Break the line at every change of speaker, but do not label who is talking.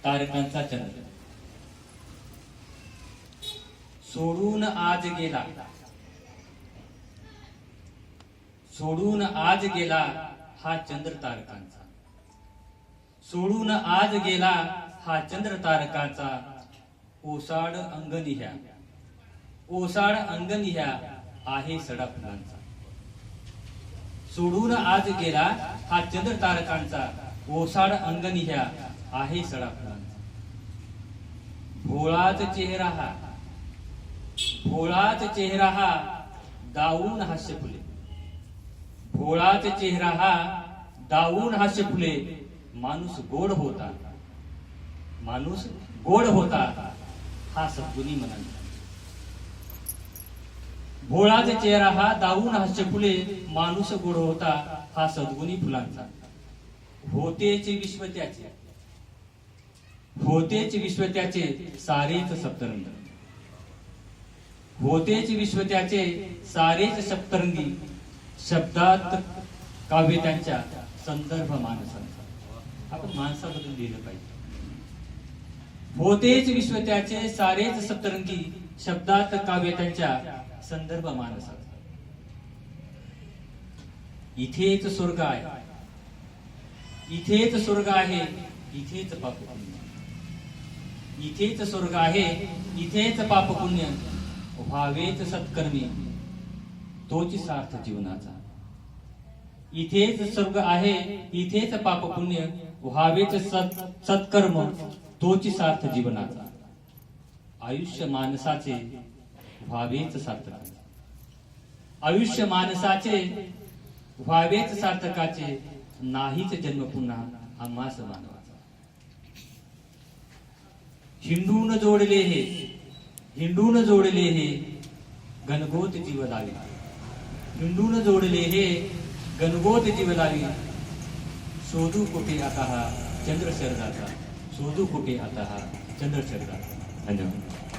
तारकांचा चंद्र सोडून आज गेला, सोडून आज गेला हा चंद्र तारकांचा, सोडून आज गेला हा चंद्र तारकाचा, ओसाड अंगनिह्या, ओसाड अंगनिह्या आहे सडा फुलांचा. सोडून आज गेला हा चंद्र तारकांचा, ओसाड अंगनिह्या आहे सडा फुलांचा. भोळाच चेहरा हा, भोळाच चेहरा हा दावून हास्य फुले, भोळाच चेहरा हा दावून हास्य फुले. माणूस गोड होता, माणूस गोड होता हा सद्गुणी म्हणाला. भोळाच चेहरा हा दावून हास्य फुले, माणूस गोड होता हा सद्गुणी फुलांचा. होतेच विश्व त्याचे, होतेच विश्व त्याचे सारेच सप्तरंग, होतेच विश्व त्याचे सारेच सप्तरंगी. शब्दात काव्य त्यांच्या संदर्भ माणसांचा. आपण माणसाबद्दल लिहिलं पाहिजे. होतेच विश्व त्याचे सारेच सप्तरंगी, शब्दात काव्य त्यांच्या संदर्भ माणसांचा. इथेच स्वर्ग आहे, इथेच स्वर्ग आहे, इथेच पाप पुण्य, इथेच स्वर्ग आहे, इथेच पाप पुण्य. व्हावेच सत्कर्मी तोच सार्थ जीवनाचा. इथेच स्वर्ग आहे, इथेच पाप पुण्य. व्हावेच सत्कर्म तोच सार्थ जीवनाचा. आयुष्य माणसाचे व्हावेच सार्थकाचे, आयुष्य माणसाचे व्हावेच सार्थकाचे. नाहीच जन्म पुन्हा आम्हास मानवाचा. हिंडून जोडले हे, हिंडून जोडले हे गणगोत जीव लावी, हिंडून जोडले हे गणगोत जीव लावी. शोधू कुठे आता हा चंद्र शरदाचा, शोधू कुठे आता हा चंद्र शरदाचा. धन्यवाद.